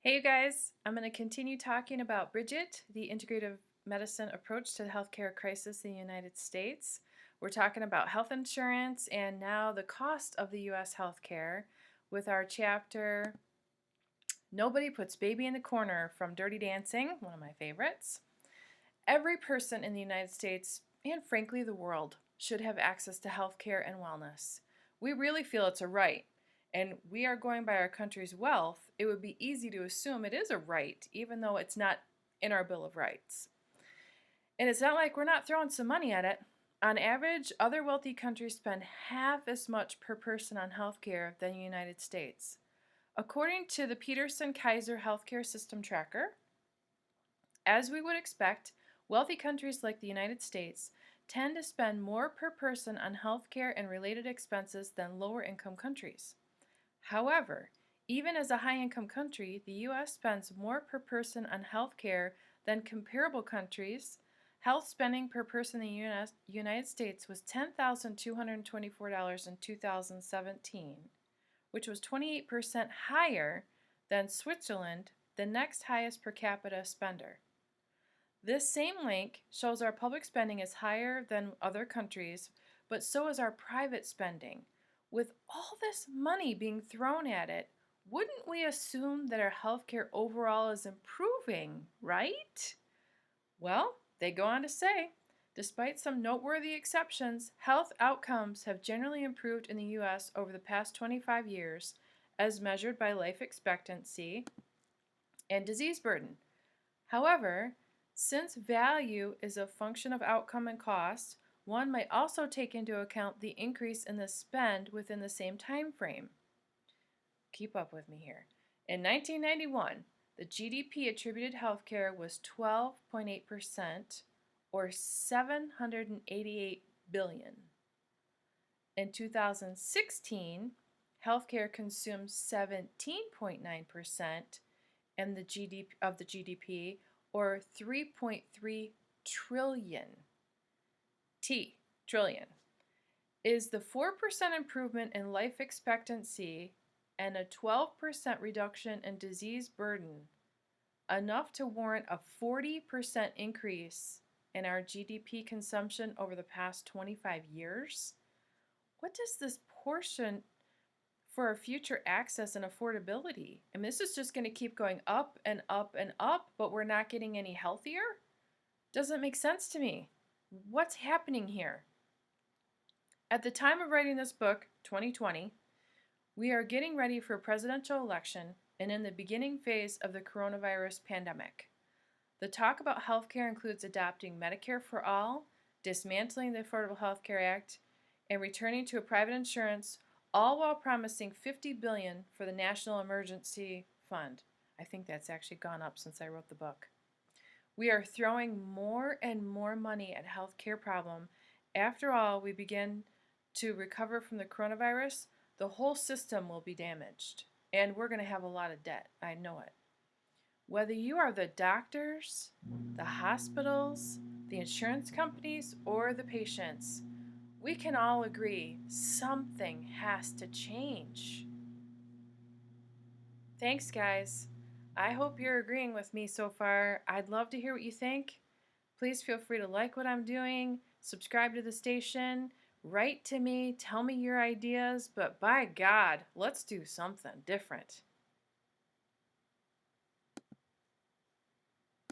Hey you guys, I'm going to continue talking about BridgeIT, the Integrative Medicine Approach to the Healthcare Crisis in the United States. We're talking about health insurance and now the cost of the U.S. healthcare with our chapter, Nobody Puts Baby in the Corner from Dirty Dancing, one of my favorites. Every person in the United States, and frankly the world, should have access to healthcare and wellness. We really feel it's a right. And we are going by our country's wealth, it would be easy to assume it is a right, even though it's not in our Bill of Rights. And it's not like we're not throwing some money at it. On average, other wealthy countries spend half as much per person on healthcare than the United States. According to the Peterson-Kaiser Healthcare System Tracker, as we would expect, wealthy countries like the United States tend to spend more per person on healthcare and related expenses than lower income countries. However, even as a high-income country, the U.S. spends more per person on health care than comparable countries. Health spending per person in the United States was $10,224 in 2017, which was 28% higher than Switzerland, the next highest per capita spender. This same link shows our public spending is higher than other countries, but so is our private spending. With all this money being thrown at it, wouldn't we assume that our healthcare overall is improving, right? Well, they go on to say, despite some noteworthy exceptions, health outcomes have generally improved in the U.S. over the past 25 years as measured by life expectancy and disease burden. However, since value is a function of outcome and cost, one might also take into account the increase in the spend within the same time frame. Keep up with me here. In 1991, the GDP attributed healthcare was 12.8% or $788 billion. In 2016, healthcare consumed 17.9% and of the GDP or 3.3 trillion. Trillion, is the 4% improvement in life expectancy and a 12% reduction in disease burden enough to warrant a 40% increase in our GDP consumption over the past 25 years? What does this portion for our future access and affordability? I mean, this is just going to keep going up and up and up, but we're not getting any healthier? Doesn't make sense to me. What's happening here? At the time of writing this book, 2020, we are getting ready for a presidential election and in the beginning phase of the coronavirus pandemic. The talk about healthcare includes adopting Medicare for all, dismantling the Affordable Health Care Act, and returning to a private insurance, all while promising $50 billion for the National Emergency Fund. I think that's actually gone up since I wrote the book. We are throwing more and more money at healthcare problem. After all, we begin to recover from the coronavirus, the whole system will be damaged. And we're going to have a lot of debt. I know it. Whether you are the doctors, the hospitals, the insurance companies, or the patients, we can all agree something has to change. Thanks, guys. I hope you're agreeing with me so far. I'd love to hear what you think. Please feel free to like what I'm doing, subscribe to the station, write to me, tell me your ideas, but by God, let's do something different.